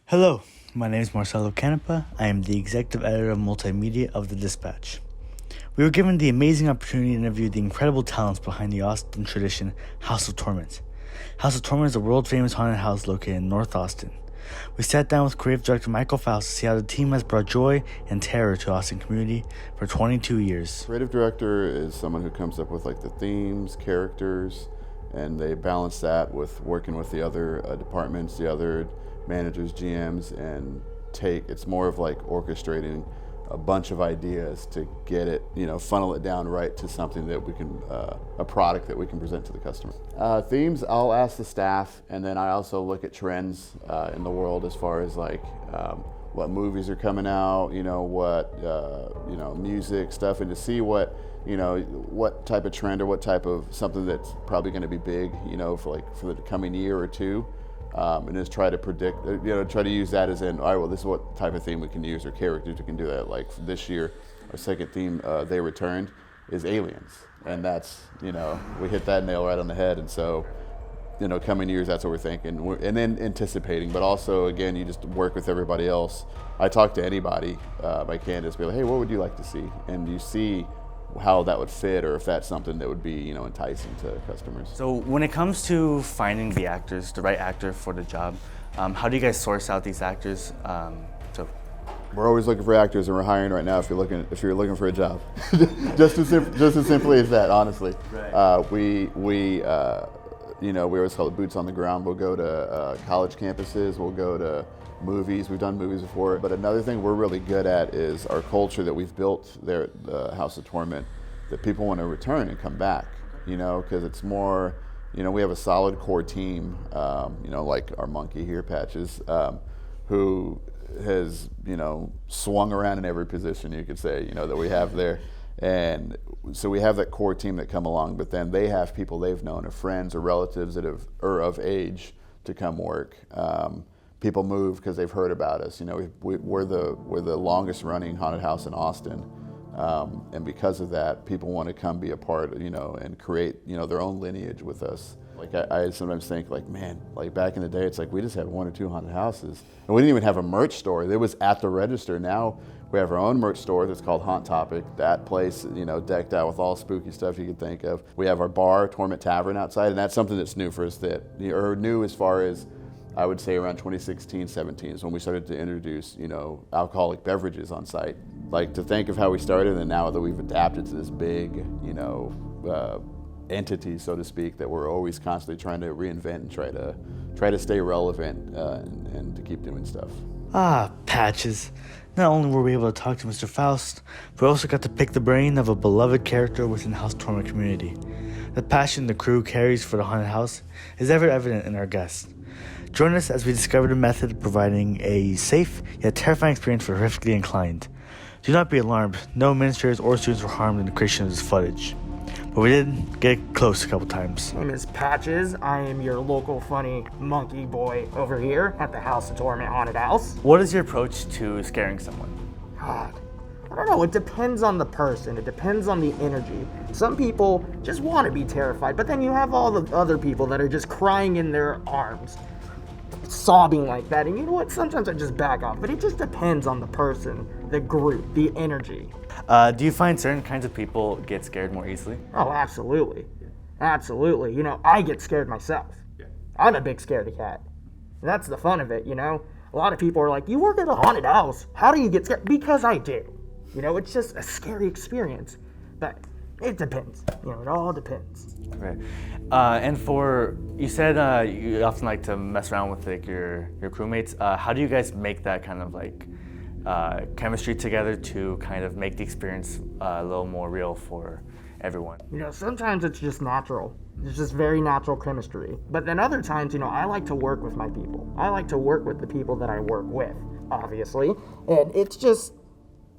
Hello, my name is Marcelo Canepa. I am the executive editor of multimedia of The Dispatch. We were given the amazing opportunity to interview the incredible talents behind the Austin tradition, House of Torment. House of Torment is a world-famous haunted house located in North Austin. We sat down with creative director Michael Faust to see how the team has brought joy and terror to the Austin community for 22 years. Creative director is someone who comes up with the themes, characters, and they balance that with working with the other departments, the other managers, GMs, and it's more of orchestrating a bunch of ideas to get it, funnel it down right to something that we can, a product that we can present to the customer. Themes, I'll ask the staff, and then I also look at trends in the world as far as what movies are coming out, what music stuff, and to see what type of trend or what type of something that's probably going to be big, for the coming year or two. And just try to predict, try to use that as in, all right, well, this is what type of theme we can use or characters we can do that. Like this year, our second theme, They Returned, is aliens. And that's, we hit that nail right on the head. And so, coming years, that's what we're thinking. And then anticipating, but also, again, you just work with everybody else. I talk to anybody, I can just be like, hey, what would you like to see? And you see how that would fit, or if that's something that would be enticing to customers. So when it comes to finding the actors, the right actor for the job, how do you guys source out these actors? We're always looking for actors, and we're hiring right now if you're looking for a job. just as simply as that, honestly. Right. We always call it boots on the ground. We'll go to college campuses, we'll go to movies. We've done movies before. But another thing we're really good at is our culture that we've built there at the House of Torment, that people want to return and come back, because it's more, we have a solid core team, like our monkey here, Patches, who has, swung around in every position, you could say, that we have there. And so we have that core team that come along, but then they have people they've known, or friends or relatives that are of age to come work. People move because they've heard about us. We're the longest running haunted house in Austin, and because of that, people want to come be a part, and create, their own lineage with us. I sometimes think, man, back in the day, it's we just had one or two haunted houses, and we didn't even have a merch store. It was at the register. Now we have our own merch store that's called Haunt Topic. That place, decked out with all spooky stuff you could think of. We have our bar, Torment Tavern, outside, and that's something that's new for us. Or new as far as, I would say around 2016, 17 is when we started to introduce, alcoholic beverages on site. To think of how we started, and now that we've adapted to this big, entity, so to speak, that we're always constantly trying to reinvent and try to stay relevant and to keep doing stuff. Patches. Not only were we able to talk to Mr. Faust, but we also got to pick the brain of a beloved character within the House Torment community. The passion the crew carries for the haunted house is ever evident in our guests. Join us as we discover the method of providing a safe yet terrifying experience for horrifically inclined. Do not be alarmed. No administrators or students were harmed in the creation of this footage. But we did get close a couple times. My name is Patches. I am your local funny monkey boy over here at the House of Torment Haunted House. What is your approach to scaring someone? God, I don't know. It depends on the person. It depends on the energy. Some people just want to be terrified, but then you have all the other people that are just crying in their arms, sobbing like that. And you know what? Sometimes I just back off, but it just depends on the person, the group, the energy. Do you find certain kinds of people get scared more easily? Oh, absolutely. Absolutely. I get scared myself. Yeah. I'm a big scaredy cat. And that's the fun of it, A lot of people are like, you work at a haunted house. How do you get scared? Because I do. It's just a scary experience. But it depends. It all depends. Okay. And you said you often like to mess around with your crewmates. How do you guys make that kind of chemistry together to kind of make the experience a little more real for everyone? Sometimes it's just natural. It's just very natural chemistry. But then other times, I like to work with my people. I like to work with the people that I work with, obviously. And it's just,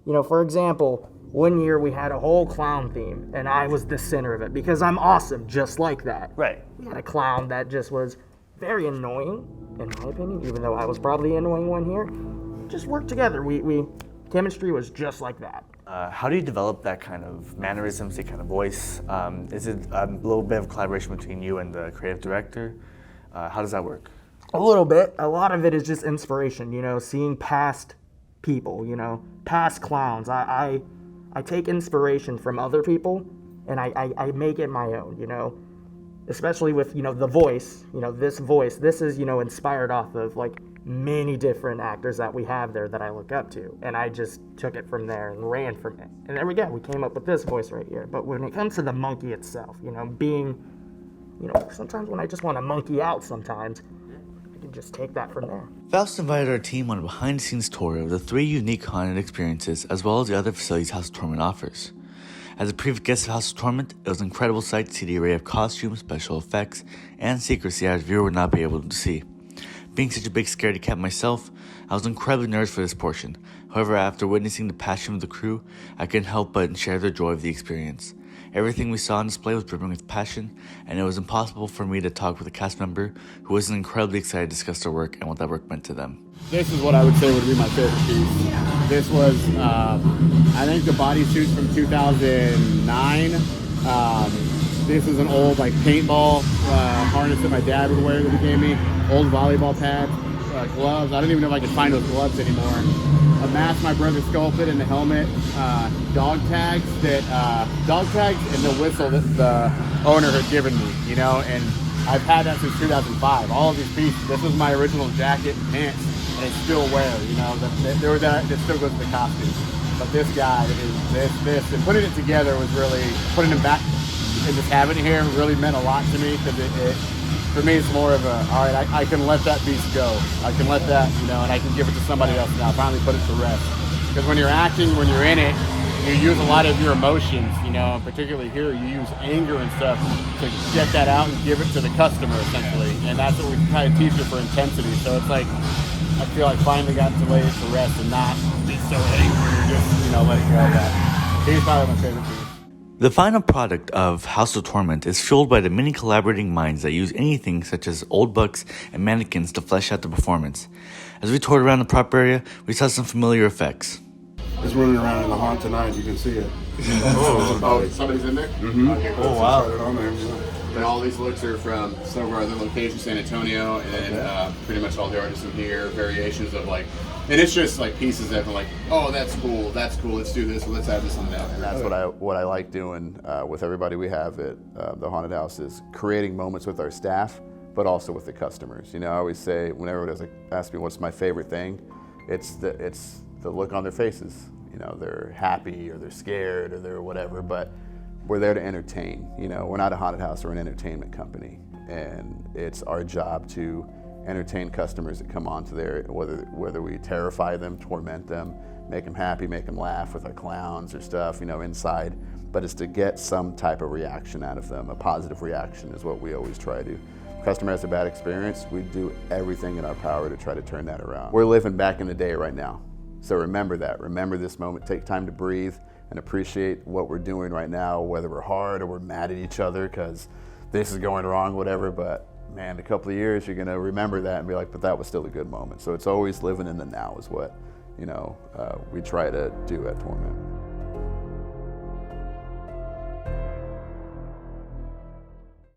for example, one year we had a whole clown theme, and I was the center of it because I'm awesome just like that. Right. We had a clown that just was very annoying, in my opinion, even though I was probably the annoying one here. Just worked together. Chemistry was just like that. How do you develop that kind of mannerisms, that kind of voice? Is it a little bit of collaboration between you and the creative director? How does that work? A little bit. A lot of it is just inspiration, seeing past people, past clowns. I take inspiration from other people and I make it my own, especially with, the voice, this voice. This is, inspired off of like many different actors that we have there that I look up to. And I just took it from there and ran from it. And there we go. We came up with this voice right here. But when it comes to the monkey itself, being, sometimes when I just want to monkey out sometimes, I can just take that from there. Faust invited our team on a behind-the-scenes tour of the 3 unique haunted experiences as well as the other facilities House of Torment offers. As a previous guest of House of Torment, it was an incredible sight to see the array of costumes, special effects, and secrets the average viewer would not be able to see. Being such a big scaredy cat myself, I was incredibly nervous for this portion. However, after witnessing the passion of the crew, I couldn't help but share the joy of the experience. Everything we saw on display was brimming with passion, and it was impossible for me to talk with a cast member who wasn't incredibly excited to discuss their work and what that work meant to them. This is what I would say would be my favorite piece. This was, I think, the bodysuits from 2009. This is an old paintball harness that my dad would wear that he gave me. Old volleyball pads, gloves. I don't even know if I can find those gloves anymore. A mask my brother sculpted and the helmet. Dog tags and the whistle that the owner had given me, and I've had that since 2005. All of these pieces. This was my original jacket and pants, and I still wear, that still goes to the costume. But this guy is this, and putting it together was really, putting him back and just having it here really meant a lot to me, because for me it's more of a, all right, I can let that beast go. I can let that, and I can give it to somebody else now, finally put it to rest. Because when you're acting, when you're in it, you use a lot of your emotions, particularly here, you use anger and stuff to get that out and give it to the customer, essentially. And that's what we try to teach you for intensity. So it's like, I feel like finally got to lay it to rest and not be so angry, just, let it go. That he's probably my favorite piece. The final product of House of Torment is fueled by the many collaborating minds that use anything such as old books and mannequins to flesh out the performance. As we toured around the prop area, we saw some familiar effects. It's running around in the haunt tonight. You can see it. Somebody's in there? Mm-hmm. Okay, Oh, wow. Right on there. And all these looks are from some of our other locations, San Antonio, and pretty much all the artists in here, variations of and it's just pieces that are oh, that's cool, let's do this, let's have this on that. And that's what I like doing with everybody we have at the Haunted House, is creating moments with our staff, but also with the customers. I always say, whenever everybody asks me what's my favorite thing, it's the look on their faces. They're happy or they're scared or they're whatever, but we're there to entertain. We're not a haunted house, we're an entertainment company, and it's our job to entertain customers that come onto there, whether we terrify them, torment them, make them happy, make them laugh with our clowns or stuff, inside. But it's to get some type of reaction out of them. A positive reaction is what we always try to. If a customer has a bad experience, we do everything in our power to try to turn that around. We're living back in the day right now. So remember that. Remember this moment. Take time to breathe and appreciate what we're doing right now, whether we're hard or we're mad at each other because this is going wrong, whatever. But man, in a couple of years, you're going to remember that and be like, but that was still a good moment. So it's always living in the now is what, we try to do at Torment.